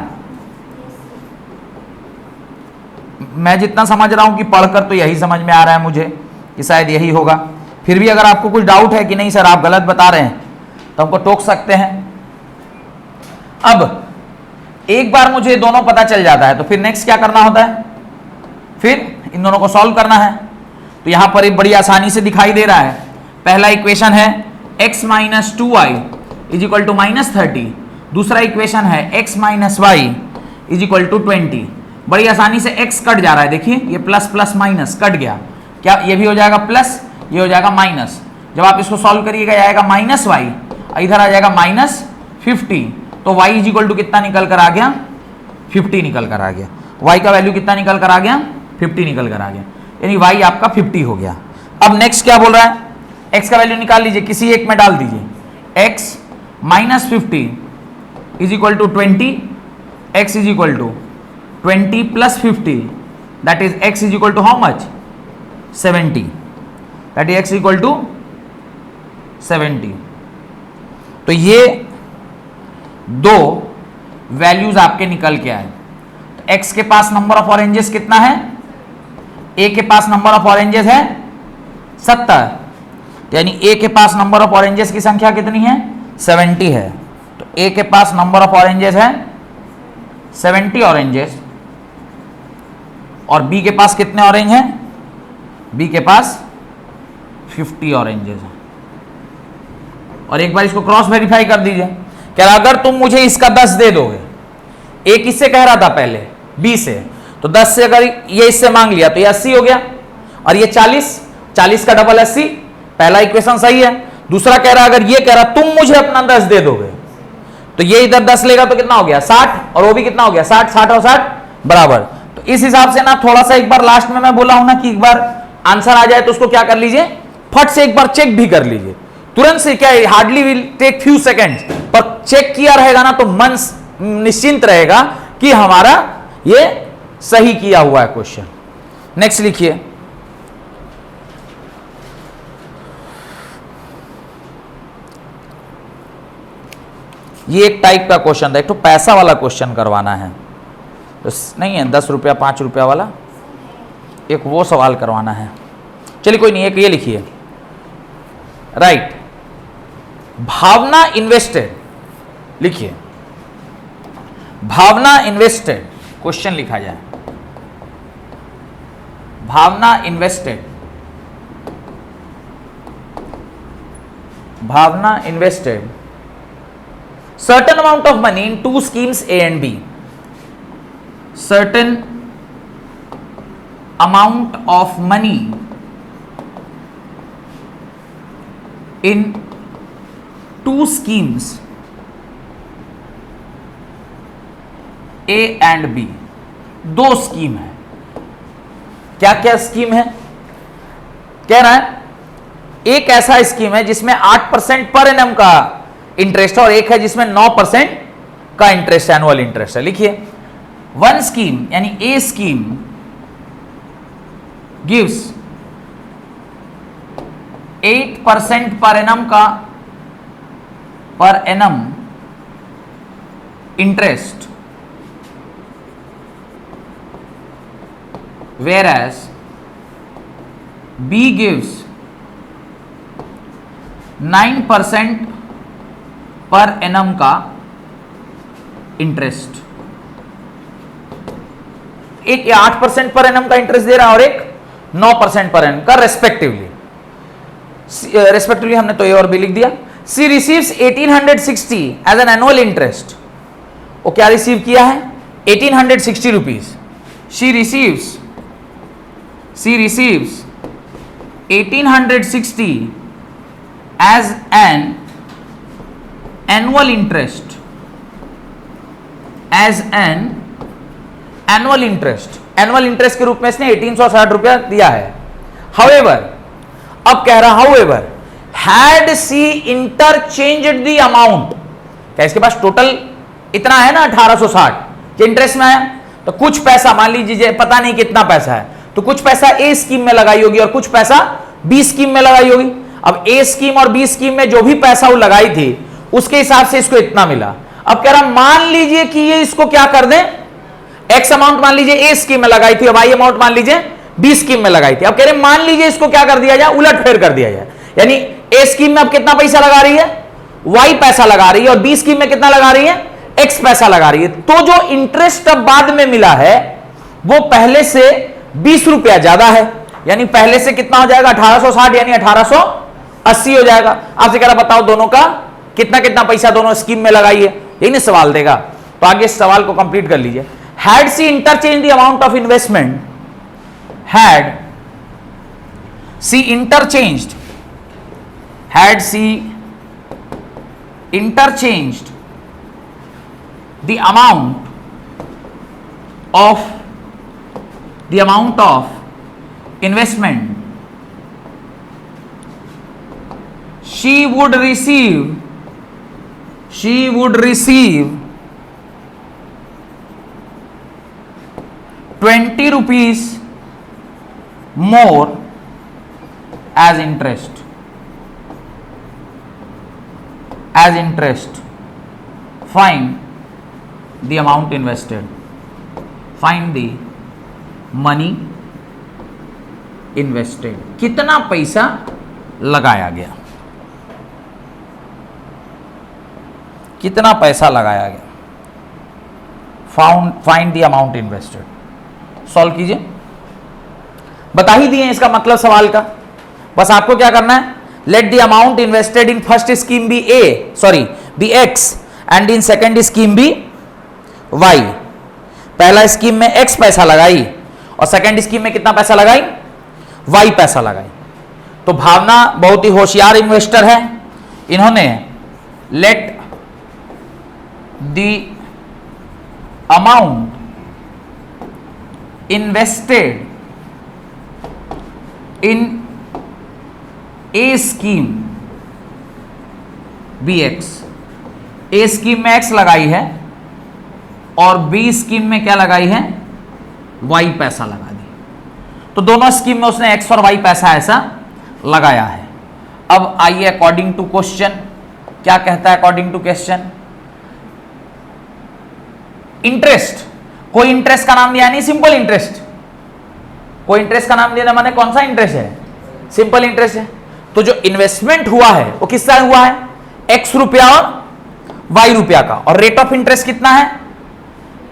मैं जितना समझ रहा हूं कि पढ़कर तो यही समझ में आ रहा है मुझे कि शायद यही होगा। फिर भी अगर आपको कुछ डाउट है कि नहीं सर आप गलत बता रहे हैं तो हमको टोक सकते हैं। अब एक बार मुझे दोनों पता चल जाता है तो फिर नेक्स्ट क्या करना होता है, फिर इन दोनों को सॉल्व करना है। तो यहां पर एक बड़ी आसानी से दिखाई दे रहा है, पहला इक्वेशन है x minus 2y is equal to minus 30, दूसरा इक्वेशन है x minus y is equal to 20। बड़ी आसानी से x कट जा रहा है, देखिए ये प्लस प्लस माइनस कट गया, क्या ये भी हो जाएगा प्लस, ये हो जाएगा माइनस। जब आप इसको सॉल्व करिएगा आएगा माइनस वाई, इधर आ जाएगा माइनस 50, तो y इज इक्वल टू कितना निकल कर आ गया, 50 निकल कर आ गया। y का वैल्यू कितना निकल कर आ गया, 50 निकल कर आ गया, यानी y आपका 50 हो गया। अब नेक्स्ट क्या बोल रहा है, x का वैल्यू निकाल लीजिए, किसी एक में डाल दीजिए, x minus 50 is equal to 20, x is equal to 20 plus 50 that is x is equal to how much, 70। That is x equal to 70। तो ये दो वैल्यूज आपके निकल के आए। तो x के पास नंबर ऑफ ऑरेंजेस कितना है, a के पास नंबर ऑफ ऑरेंजेस है 70, यानी a के पास नंबर ऑफ ऑरेंजेस की संख्या कितनी है 70 है। तो a के पास नंबर ऑफ ऑरेंजेस है 70 ऑरेंजेस, और b के पास कितने ऑरेंज हैं, b के पास 50 ऑरेंजेस हैं। और एक बार इसको क्रॉस वेरीफाई कर दीजिए। कह रहा अगर तुम मुझे इसका 10 दे दोगे, a किससे कह रहा था पहले, b से, तो 10 से अगर ये इससे मांग लिया तो ये 80 हो गया, और ये 40 का डबल 80, पहला इक्वेशन सही है। दूसरा कह रहा अगर ये कह रहा तुम मुझे अपना 10 दे दोगे, तो ये इधर 10 लेगा तो कितना हो गया 60, और वो भी कितना हो गया 60 और 60 बराबर। तो इस हिसाब से ना थोड़ा सा एक बार लास्ट में मैं बोला हूं ना कि एक बार आंसर आ जाए तो उसको क्या कर लीजिए, फट से एक बार चेक भी कर लीजिए, तुरंत से, क्या hardly will take few seconds, पर चेक किया रहेगा ना तो मन निश्चिंत रहेगा कि हमारा ये सही किया हुआ है क्वेश्चन। नेक्स्ट लिखिए, ये एक टाइप का क्वेश्चन था, एक तो पैसा वाला क्वेश्चन करवाना है, तो नहीं है 10 रुपया 5 रुपया वाला, एक वो सवाल करवाना है। चलिए कोई नहीं, एक ये लिखिए, राइट, भावना इन्वेस्टेड, लिखिए भावना इन्वेस्टेड, क्वेश्चन लिखा जाए, Bhavna invested, Bhavna invested certain amount of money in two schemes A and B, certain amount of money in two schemes A and B, दो स्कीम है। क्या क्या स्कीम है, कह रहा है एक ऐसा स्कीम है जिसमें 8% पर एनम का इंटरेस्ट है, और एक है जिसमें 9% का इंटरेस्ट, एनुअल इंटरेस्ट है। लिखिए, वन स्कीम यानी ए scheme gives 8% per annum interest, whereas B gives 9% per annum का इंटरेस्ट। एक 8% पर एनम का इंटरेस्ट दे रहा है और एक 9% पर एनम का रेस्पेक्टिवली हमने तो ए और बी लिख दिया। C receives 1860 as an annual interest, वो क्या रिसीव किया है 1860 rupees. She receives 1860 as an annual interest, annual interest के रूप में इसने 1860 रुपया दिया है। हाउएवर, अब कह रहा however had C interchanged the amount, क्या इसके पास टोटल इतना है ना 1860 के इंटरेस्ट में है, तो कुछ पैसा मान लीजिए पता नहीं कितना पैसा है, तो कुछ पैसा ए स्कीम में लगाई होगी और कुछ पैसा बी स्कीम में लगाई होगी। अब ए स्कीम और बी स्कीम में जो भी पैसा वो लगाई थी उसके हिसाब से इसको इतना मिला। अब कह रहा मान लीजिए कि ये इसको क्या कर दें, एक्स अमाउंट मान लीजिए ए स्कीम में लगाई थी, अब वाई अमाउंट मान लीजिए बी स्कीम में लगाई थी। अब कह रहे मान लीजिए इसको क्या कर दिया जाए, उलट फेर कर दिया जाए, यानी ए स्कीम में अब कितना पैसा लगा रही है, वाई पैसा लगा रही है, और बी स्कीम में कितना लगा रही है, एक्स पैसा लगा रही है। तो जो इंटरेस्ट अब बाद में मिला है वो पहले से 20 रुपया ज्यादा है, यानी पहले से कितना हो जाएगा 1860 यानी 1880 हो जाएगा। आपसे कह रहा बताओ दोनों का कितना कितना पैसा दोनों स्कीम में लगाइए, यही नहीं सवाल देगा। तो आगे इस सवाल को कंप्लीट कर लीजिए। Had C interchange the amount of investment, had C interchanged the amount of investment, she would receive 20 rupees more as interest find the amount invested, find the money invested, कितना पैसा लगाया गया, कितना पैसा लगाया गया, find the amount invested. Solve कीजिए, बता ही दिए इसका मतलब सवाल का, बस आपको क्या करना है, let the amount invested in first scheme be be x and in second scheme be y. पहला स्कीम में एक्स पैसा लगाई और सेकेंड स्कीम में कितना पैसा लगाई, वाई पैसा लगाई। तो भावना बहुत ही होशियार इन्वेस्टर है, इन्होंने let the amount invested in A scheme be x, A scheme में एक्स लगाई है और बी स्कीम में क्या लगाई है, वाई पैसा लगा दी। तो दोनों स्कीम में उसने एक्स और वाई पैसा ऐसा लगाया है। अब आइए अकॉर्डिंग टू क्वेश्चन, क्या कहता है अकॉर्डिंग टू क्वेश्चन, इंटरेस्ट, कोई इंटरेस्ट का नाम दिया नहीं, सिंपल इंटरेस्ट, कोई इंटरेस्ट का नाम दिया माने कौन सा इंटरेस्ट है, सिंपल इंटरेस्ट है। तो जो इन्वेस्टमेंट हुआ है वो किसका हुआ है, एक्स रुपया और वाई रुपया का, और रेट ऑफ इंटरेस्ट कितना है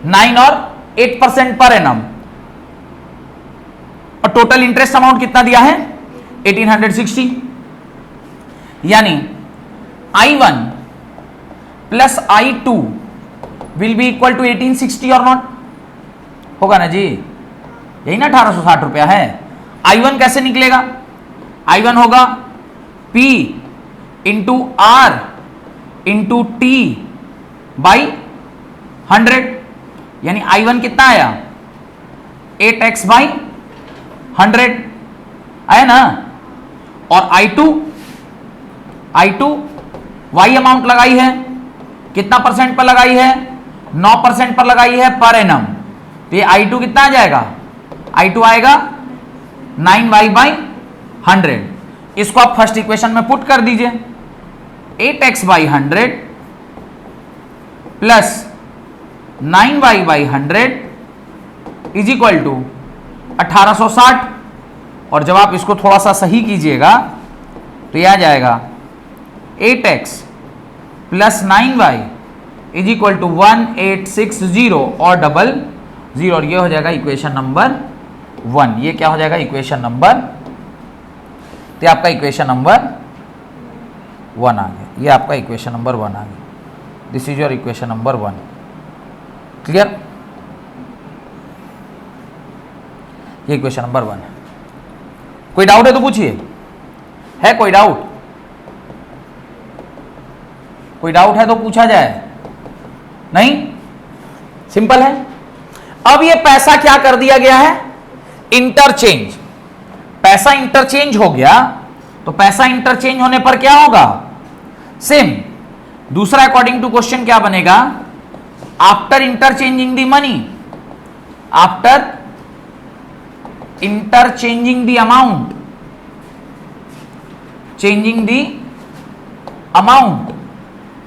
9 और 8% पर एनम, और टोटल इंटरेस्ट अमाउंट कितना दिया है 1860, यानी I1 plus I2 will be equal to 1860 और नॉट, होगा ना जी, यही ना 1860 रुपया है। I1 कैसे निकलेगा, I1 होगा P into R into T by 100, यानी I1 कितना आया 8x बाई 100 आया ना, और I2 Y अमाउंट लगाई है, कितना परसेंट पर लगाई है 9% पर लगाई है पर एनम, तो ये I2 कितना आ जाएगा, I2 आएगा 9y बाई 100। इसको आप फर्स्ट इक्वेशन में पुट कर दीजिए, 8x by 100 plus 9y by 100 is equal to 1860, और जब आप इसको थोड़ा सा सही कीजिएगा तो यह आ जाएगा 8x plus 9y is equal to 1860 और 00, और ये हो जाएगा इक्वेशन नंबर 1। ये क्या हो जाएगा इक्वेशन नंबर, तो आपका इक्वेशन नंबर 1 आ गया, ये आपका इक्वेशन नंबर 1 आ गया। This is your equation number 1। Clear, ये इक्वेशन नंबर 1 है। कोई डाउट है तो पूछिए, है कोई डाउट, कोई डाउट है तो पूछा जाए, नहीं, सिंपल है। अब ये पैसा क्या कर दिया गया है, इंटरचेंज, पैसा इंटरचेंज हो गया, तो पैसा इंटरचेंज होने पर क्या होगा, सेम। दूसरा अकॉर्डिंग टू क्वेश्चन क्या बनेगा, after interchanging the money, after interchanging the amount, changing the amount,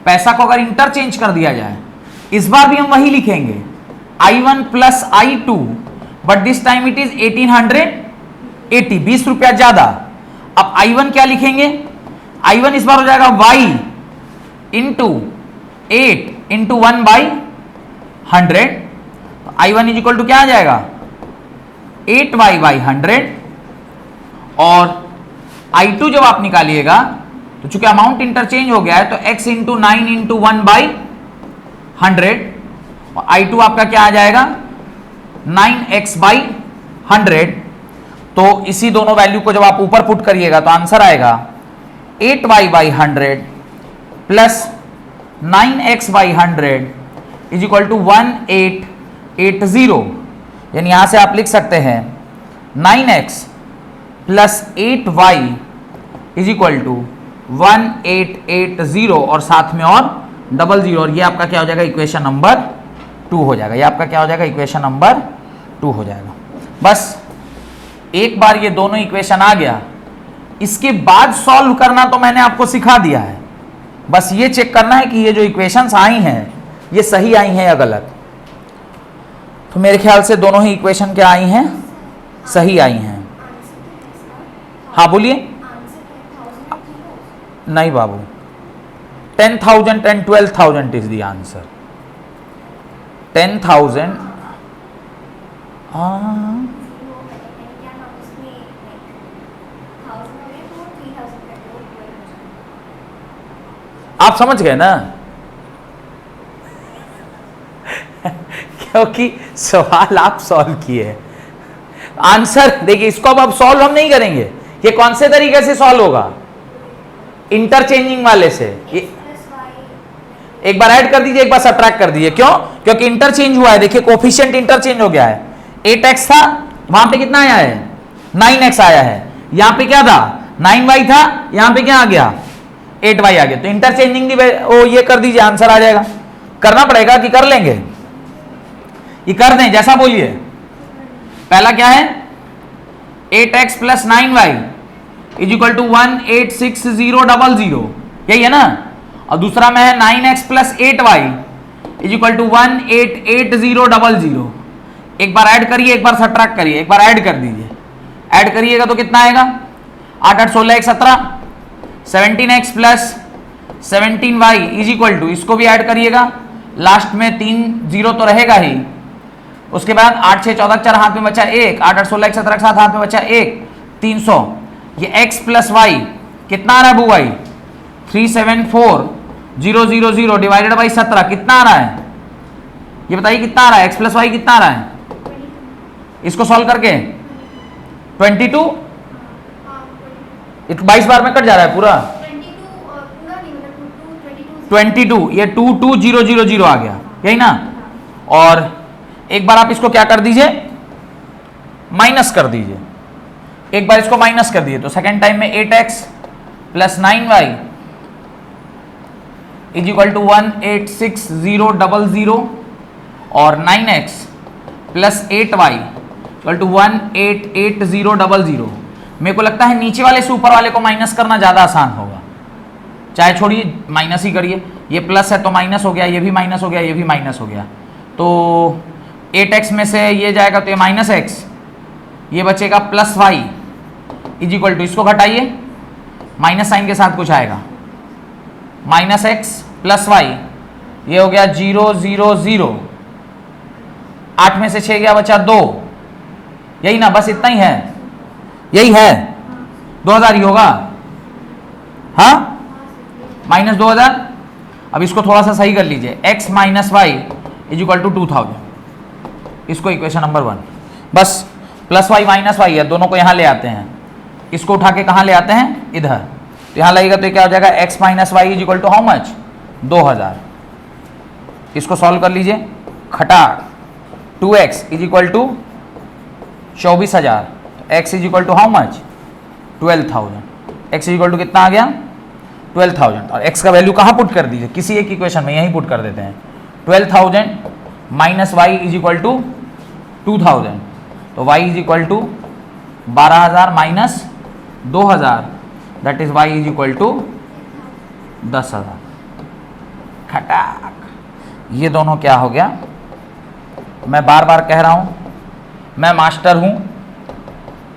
पैसा को अगर इंटरचेंज कर दिया जाए, इस बार भी हम वही लिखेंगे I1 plus I2, but this time it is 1880, 20 रुपया ज्यादा। अब I1 क्या लिखेंगे, I1 इस बार हो जाएगा y इंटू 8 इंटू 1 बाई 100, तो I1 इज इक्वल टू क्या आ जाएगा 8y बाई 100, और I2 जब आप निकालिएगा तो चूंकि अमाउंट इंटरचेंज हो गया है तो x इंटू 9 इंटू 1 बाई 100, और I2 आपका क्या आ जाएगा 9x बाई 100। तो इसी दोनों वैल्यू को जब आप ऊपर पुट करिएगा तो आंसर आएगा 8y by 100 plus 9x by 100 is equal to 1880, यानी यहां से आप लिख सकते हैं 9x plus 8y is equal to 1880, और साथ में और 00, और ये आपका क्या हो जाएगा इक्वेशन नंबर 2 हो जाएगा, ये आपका क्या हो जाएगा इक्वेशन नंबर 2 हो जाएगा। बस एक बार ये दोनों इक्वेशन आ गया इसके बाद सॉल्व करना तो मैंने आपको सिखा दिया है, बस ये चेक करना है कि ये जो इक्वेशंस आई हैं ये सही आई हैं या गलत। तो मेरे ख्याल से दोनों ही इक्वेशन क्या आई हैं, सही आई हैं। हाँ बोलिए। नहीं बाबू, 10,000 and 12,000 इज द आंसर। 10,000 आप समझ गए ना क्योंकि सवाल आप सॉल्व किए। आंसर देखिए, इसको अब सॉल्व हम नहीं करेंगे। ये कौन से तरीके से सॉल्व होगा, इंटरचेंजिंग वाले से। एक बार ऐड कर दीजिए, एक बार सब्ट्रैक्ट कर दीजिए। क्यों? क्योंकि इंटरचेंज हुआ है। देखिए कोफिशिएंट इंटरचेंज हो गया है। 8x था, वहां पे कितना आया है, 9x आया है। यहां पे क्या था, 9y था, यहां पे क्या आ गया, 8y आ गया। तो इंटरचेंजिंग ये कर दीजिए, आंसर आ जाएगा। करना पड़ेगा कि कर लेंगे, ये कर दें, जैसा बोलिए। पहला क्या है, 8x plus 9y is equal to 186000, यही है ना। और दूसरा में है 9x plus 8y is equal to 188000। एक बार ऐड करिए, एक बार सब्ट्रैक्ट करिए। एक बार ऐड कर दीजिए, ऐड करिएगा तो कितना आएगा, 8 8 16 1 17। 17x plus 17y is equal to, इसको भी ऐड करिएगा, लास्ट में 3 0 तो रहेगा ही। उसके बाद 8 6 14 4 हाथ में बचा 1, 8 8 16 1 17 7 हाथ में बचा 1, 300। ये x प्लस y कितना आ रहा है बुआई, 374000 डिवाइडेड बाई 17 कितना आ रहा है, ये बताइए कितना आ रहा है, x प्लस वाई कितना आ रहा है। इसको सॉल्व करके 22, 22 बार में कट जा रहा है पूरा, 22, ये 22000 आ गया, यही ना। और एक बार आप इसको क्या कर दीजिए, माइनस कर दीजिए। एक बार इसको माइनस कर दीजिए तो सेकेंड टाइम में 8x plus 9y is equal to 186000 और 9x plus 8y equal to 188000। मेरे को लगता है नीचे वाले से ऊपर वाले को माइनस करना ज़्यादा आसान होगा, चाहे छोड़िए माइनस ही करिए। ये प्लस है तो माइनस हो गया, ये भी माइनस हो गया, ये भी माइनस हो गया। तो 8x में से ये जाएगा तो ये माइनस x, ये बचेगा plus y is equal to, इसको घटाइए, माइनस साइन के साथ कुछ आएगा, माइनस x प्लस y, ये हो गया 0 0 0। 8 में से 6 गया, बचा 2, यही ना, बस इतना ही है, यही है, 2000 ही होगा। हाँ, माइनस 2000। अब इसको थोड़ा सा सही कर लीजिए, x minus y is equal to 2000। इसको इक्वेशन नंबर 1, बस प्लस वाई माइनस वाई है, दोनों को यहाँ ले आते हैं। इसको उठा के कहाँ ले आते हैं, इधर। तो यहाँ लगेगा तो क्या हो जाएगा, x minus y is equal to how much, 2000। इसको सॉल्व कर लीजिए, खटा 2x is equal to 24000, x is equal to how much, 12000। x is equal to कितना आ गया, 12000। और x का वैल्यू कहाँ पुट कर दीजिए, किसी एक इक्वेशन में यहीं पुट कर देते हैं। 12000 minus y is equal to 2000, तो y is equal to 12000 minus 2000, that is y is equal to 10000। खटाक, ये दोनों क्या हो गया। मैं बार बार कह रहा हूँ, मैं मास्टर हूँ,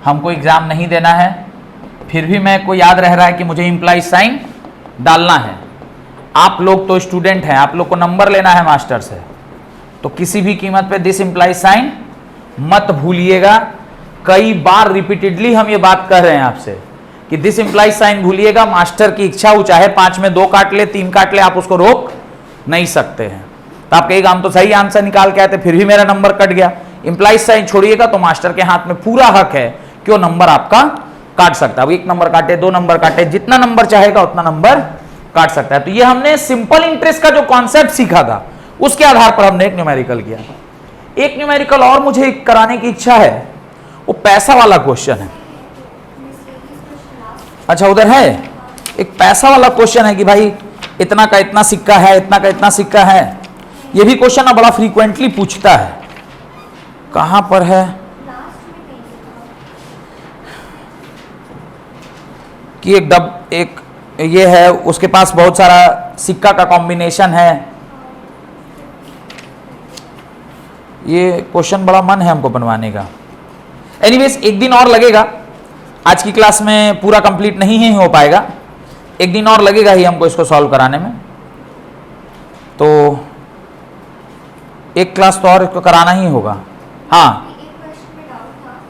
हमको एग्ज़ाम नहीं देना है, फिर भी मैं को याद रह रहा है कि मुझे इम्प्लाइज साइन डालना है। आप लोग तो स्टूडेंट हैं, आप लोग को नंबर लेना है मास्टर से, तो किसी भी कीमत पे दिस इम्प्लाइज साइन मत भूलिएगा। कई बार रिपीटेडली हम ये बात कह रहे हैं आपसे कि दिस इम्प्लाइज साइन भूलिएगा। मास्टर की इच्छा हो, चाहे 5 में 2 काट ले, 3 काट ले, आप उसको रोक नहीं सकते हैं। तो आप कहेगा हम तो सही आंसर निकाल के आए थे, फिर भी मेरा नंबर कट गया। इम्प्लाइज साइन छोड़िएगा तो मास्टर के हाथ में पूरा हक है कि वो नंबर आपका काट सकता है। अब 1 नंबर काटे, 2 नंबर काटे, जितना नंबर चाहेगा उतना नंबर काट सकता है। तो ये हमने सिंपल इंटरेस्ट का जो कॉन्सेप्ट सीखा था, उसके आधार पर हमने एक न्यूमेरिकल किया। एक न्यूमेरिकल और मुझे कराने की इच्छा है, वो पैसा वाला क्वेश्चन है। अच्छा उधर है एक पैसा वाला क्वेश्चन है कि भाई इतना का इतना सिक्का है, इतना का इतना सिक्का है। ये भी क्वेश्चन ना बड़ा फ्रीक्वेंटली पूछता है। कहां पर है, कि एक ये है, उसके पास बहुत सारा सिक्का का कॉम्बिनेशन है। ये क्वेश्चन बड़ा मन है हमको बनवाने का। एनीवेज एक दिन और लगेगा, आज की क्लास में पूरा कंप्लीट नहीं ही हो पाएगा, एक दिन और लगेगा ही हमको इसको सॉल्व कराने में। तो एक क्लास तो और इसको कराना ही होगा। हाँ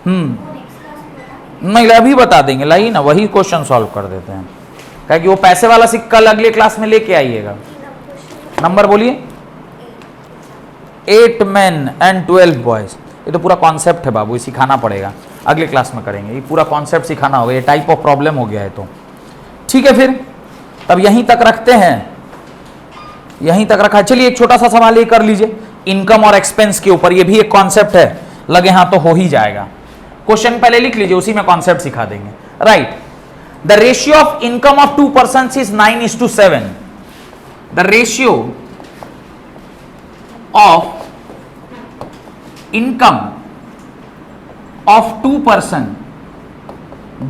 नहीं, अभी बता देंगे, लाई ना, वही क्वेश्चन सॉल्व कर देते हैं, क्या कि वो पैसे वाला सिक्का कल अगले क्लास में लेके आइएगा। नंबर बोलिए। 8 men and 12 boys। ये तो पूरा कॉन्सेप्ट है बाबू, ये सिखाना पड़ेगा, अगले क्लास में करेंगे, ये पूरा कॉन्सेप्ट सिखाना होगा, ये टाइप ऑफ प्रॉब्लम हो गया है। तो ठीक है, फिर तब यहीं तक रखते हैं, यहीं तक रखा। चलिए एक छोटा सा सवाल ये कर लीजिए, इनकम और एक्सपेंस के ऊपर, ये भी एक कॉन्सेप्ट है, लगे हाँ तो हो ही जाएगा। क्वेश्चन पहले लिख लीजिए, उसी में कॉन्सेप्ट सिखा देंगे। Right, the ratio of income of 2 persons is 9:7। The ratio of income of 2 person,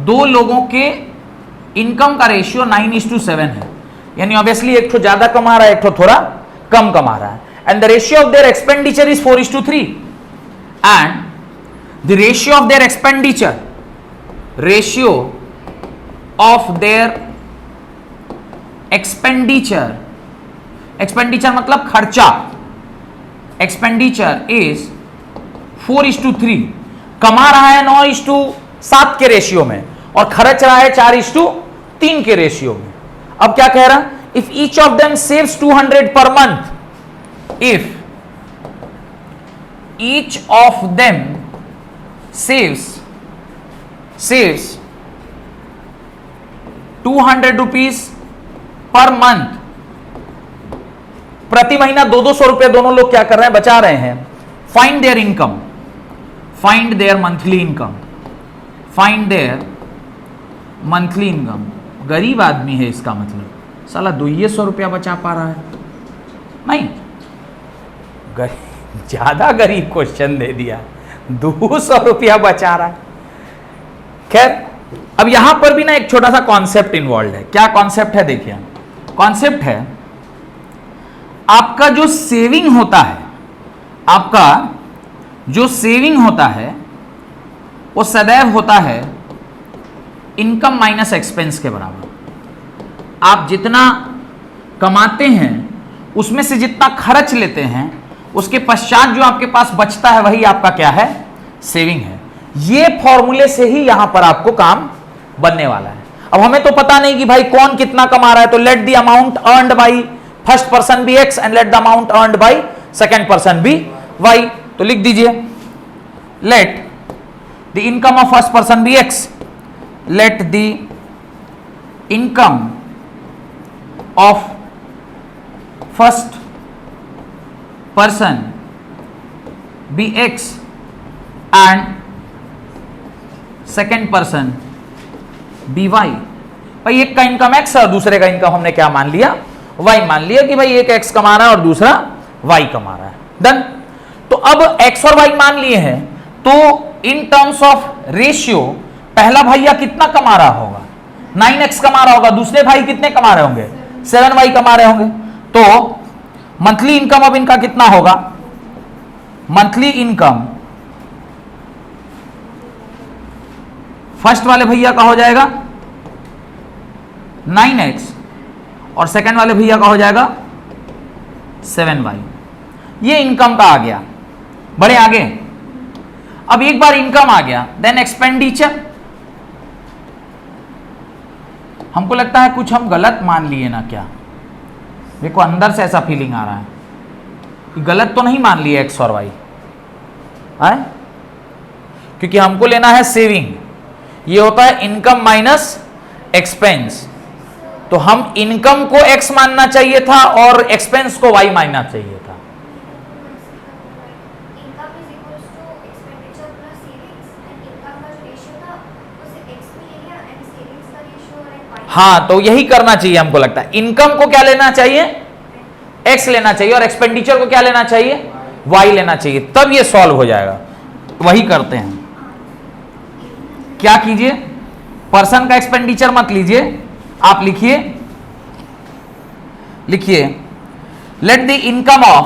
दो लोगों के इनकम का रेशियो 9:7 है, यानी ऑब्वियसली एक तो ज्यादा कमा रहा है, एक तो थोड़ा कम कमा रहा है। And the ratio of their expenditure is 4:3। And the ratio of their expenditure, ratio of their expenditure, expenditure मतलब खर्चा, एक्सपेंडिचर इज 4:3। कमा रहा है 9:7 के रेशियो में और खर्च रहा है 4:3 के रेशियो में। अब क्या कह रहा, if each of them saves 200 per month, if each of them saves 200 rupees per month, प्रति महीना 200 रुपए दोनों लोग क्या कर रहे हैं, बचा रहे हैं। Find there income, find there monthly income, find there monthly income. गरीब आदमी है इसका मतलब, साला 200 रुपया बचा पा रहा है, नहीं ज्यादा गरीब क्वेश्चन दे दिया, 200 रुपया बचा रहा है। खैर अब यहां पर भी ना एक छोटा सा कॉन्सेप्ट इन्वॉल्व है। क्या कॉन्सेप्ट है, देखिए कॉन्सेप्ट है, आपका जो सेविंग होता है, आपका जो सेविंग होता है वो सदैव होता है इनकम माइनस एक्सपेंस के बराबर। आप जितना कमाते हैं उसमें से जितना खर्च लेते हैं, उसके पश्चात जो आपके पास बचता है वही आपका क्या है, सेविंग है। ये फॉर्मूले से ही यहां पर आपको काम बनने वाला है। अब हमें तो पता नहीं कि भाई कौन कितना कमा रहा है, तो let the amount earned by first person be x and let the amount earned by second person be y. तो लिख दीजिए, let the income of first person be x, let the income of first person be x and second person be y. भाई एक का इनकम एक्स और दूसरे का इनकम हमने क्या मान लिया, वाई मान लिया, कि भाई एक एक्स कमा रहा है और दूसरा वाई कमा रहा है। डन। तो अब एक्स और वाई मान लिए हैं, तो इन टर्म्स ऑफ रेशियो पहला भैया कितना कमा रहा होगा, 9x कमा रहा होगा, दूसरे भाई कितने कमा रहे होंगे, 7y कमा रहे होंगे। तो मंथली इनकम अब इनका कितना होगा, मंथली इनकम फर्स्ट वाले भैया का हो जाएगा 9x और सेकंड वाले भैया का हो जाएगा 7y। ये इनकम का आ गया, बड़े आगे। अब एक बार इनकम आ गया, देन एक्सपेंडिचर। हमको लगता है कुछ हम गलत मान लिए ना, क्या देखो अंदर से ऐसा फीलिंग आ रहा है कि गलत तो नहीं मान लिए एक्स और वाई है, क्योंकि हमको लेना है सेविंग। ये होता है इनकम माइनस एक्सपेंस। तो हम इनकम को एक्स मानना चाहिए था और एक्सपेंस को वाई मानना चाहिए था। हाँ, तो यही करना चाहिए हमको लगता है। इनकम को क्या लेना चाहिए, एक्स लेना चाहिए, और एक्सपेंडिचर को क्या लेना चाहिए, वाई लेना चाहिए, तब ये सॉल्व हो जाएगा। वही करते हैं। क्या कीजिए, पर्सन का एक्सपेंडिचर मत लीजिए, आप लिखिए लेट द इनकम ऑफ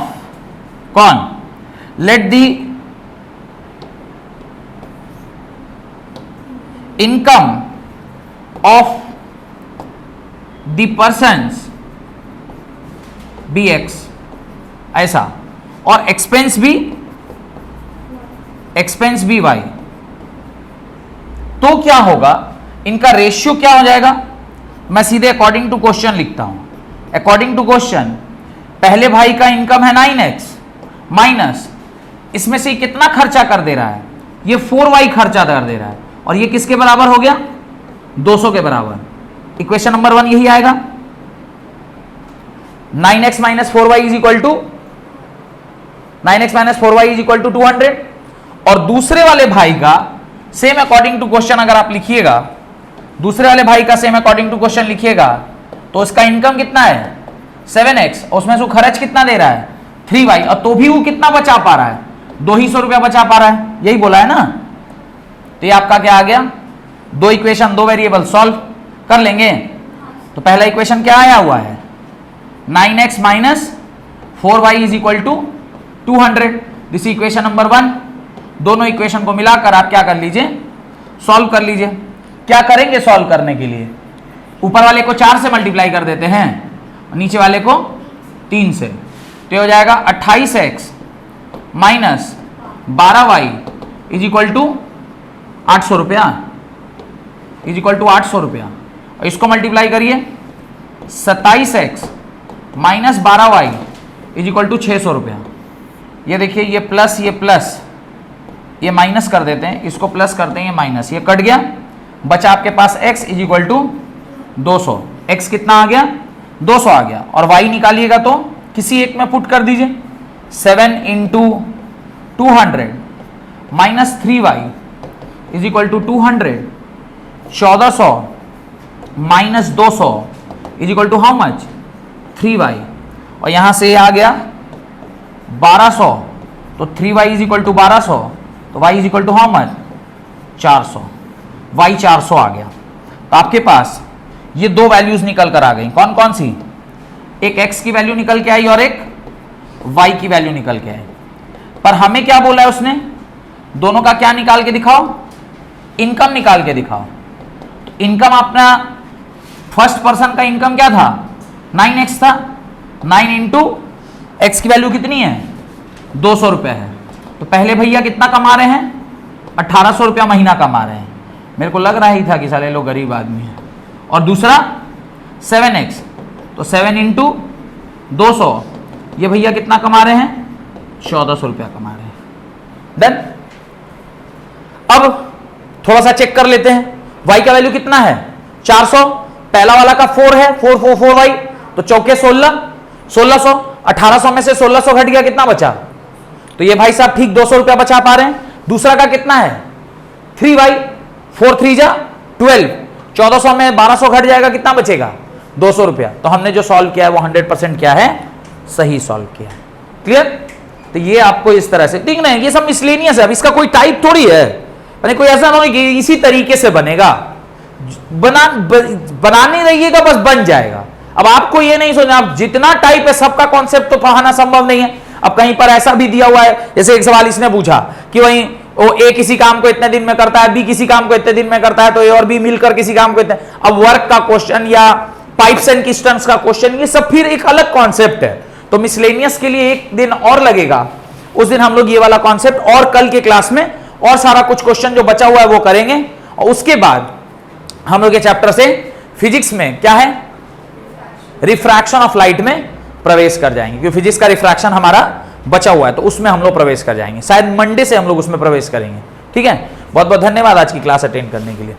कौन, let the income of the persons be x, ऐसा, और एक्सपेंस भी वाई। तो क्या होगा, इनका रेशियो क्या हो जाएगा, मैं सीधे अकॉर्डिंग टू क्वेश्चन लिखता हूं। अकॉर्डिंग टू क्वेश्चन पहले भाई का इनकम है 9x माइनस इसमें से कितना खर्चा कर दे रहा है, ये 4y खर्चा कर दे रहा है, और ये किसके बराबर हो गया, 200 के बराबर। इक्वेशन नंबर 1 यही आएगा, 9x minus 4y is equal to 9x minus 4y is equal to 200। और दूसरे वाले भाई का सेम अकॉर्डिंग टू क्वेश्चन अगर आप लिखिएगा, दूसरे वाले भाई का सेम अकॉर्डिंग टू क्वेश्चन लिखिएगा, तो उसका इनकम कितना है 7x, और उसमें से खर्च कितना दे रहा है 3y, और तो भी वो कितना बचा पा रहा है, 200 रुपया बचा पा रहा है, यही बोला है ना। तो ये आपका क्या आ गया, दो इक्वेशन, दो वेरिएबल सॉल्व कर लेंगे। तो पहला इक्वेशन क्या आया हुआ है, 9x minus 4y is equal to 200, this equation number 1। दोनों इक्वेशन को मिलाकर आप क्या कर लीजिए, सॉल्व कर लीजिए। क्या करेंगे सॉल्व करने के लिए, ऊपर वाले को 4 से मल्टीप्लाई कर देते हैं, और नीचे वाले को 3 से, तो ये हो जाएगा 28x minus 12y is equal to 800 रुपया, इज इक्वल टू 800 रुपया। और इसको मल्टीप्लाई करिए, 27x minus 12y is equal to 600 रुपया। ये देखिए, ये प्लस ये माइनस कर देते हैं, इसको प्लस करते हैं, ये माइनस, ये कट गया, बचा आपके पास x is equal to 200। x कितना आ गया, 200 आ गया, और y निकालिएगा तो किसी एक में पुट कर दीजिए, 7 into 200 minus 3y is equal to 200, 1400 minus 200 is equal to how much 3y, और यहां से आ गया 1200, तो 3y इज इक्वल टू 1200, तो y is equal to how much 400, y 400 आ गया। तो आपके पास ये दो वैल्यूज निकल कर आ गई, कौन कौन सी, एक x की वैल्यू निकल के आई और एक y की वैल्यू निकल के आई। पर हमें क्या बोला है उसने, दोनों का क्या निकाल के दिखाओ, इनकम निकाल के दिखाओ। तो इनकम अपना फर्स्ट पर्सन का इनकम क्या था, 9x था, 9 इंटू एक्स की वैल्यू कितनी है 200 रुपये है। तो पहले भैया कितना कमा रहे हैं, 1800 रुपया महीना कमा रहे हैं, मेरे को लग रहा ही था कि सारे लोग गरीब आदमी हैं। और दूसरा 7x, तो 7 इंटू 200, ये भैया कितना कमा रहे हैं 1400 रुपया कमा रहे हैं। देन अब थोड़ा सा चेक कर लेते हैं, y का वैल्यू कितना है 400, पहला वाला का 4 है, 4y, तो चौके 1600, 1800 में से 1600 घट गया, कितना बचा, तो ये भाई साहब ठीक 200 रुपया बचा पा रहे हैं। दूसरा का कितना है 3y, 4 3 जा 12, 1400 में 1200 घट जाएगा, कितना बचेगा 200 रुपया। तो हमने जो सॉल्व किया है वो 100% क्या है, सही सॉल्व किया है। क्लियर। तो ये आपको इस तरह से ठीक नहीं, ये सब मिसलेनियस है, अब इसका कोई टाइप थोड़ी है, कोई ऐसा ना हो कि इसी तरीके से बनेगा, बनाने रहिएगा बस बन जाएगा। अब आपको ये नहीं सोचना आप जितना टाइप है सबका कॉन्सेप्ट तो पढ़ाना संभव नहीं है। अब कहीं पर ऐसा भी दिया हुआ है, जैसे एक सवाल इसने पूछा कि वही वो ए किसी काम को इतने दिन में करता है, बी किसी काम को इतने दिन में करता है, तो ए और बी मिलकर किसी काम को इतने। अब वर्क का क्वेश्चन या पाइप्स एंड किस्टन्स का क्वेश्चन, ये सब फिर एक अलग कॉन्सेप्ट है। तो मिसलेनियस के लिए एक दिन और लगेगा, उस दिन हम लोग ये वाला कॉन्सेप्ट और कल के क्लास में और सारा कुछ क्वेश्चन जो बचा हुआ है वो करेंगे। और उसके बाद हम लोग ये चैप्टर से फिजिक्स में क्या है, रिफ्रैक्शन ऑफ लाइट में प्रवेश कर जाएंगे, क्योंकि फिजिक्स का रिफ्रैक्शन हमारा बचा हुआ है, तो उसमें हम लोग प्रवेश कर जाएंगे। शायद मंडे से हम लोग उसमें प्रवेश करेंगे। ठीक है, बहुत बहुत धन्यवाद आज की क्लास अटेंड करने के लिए।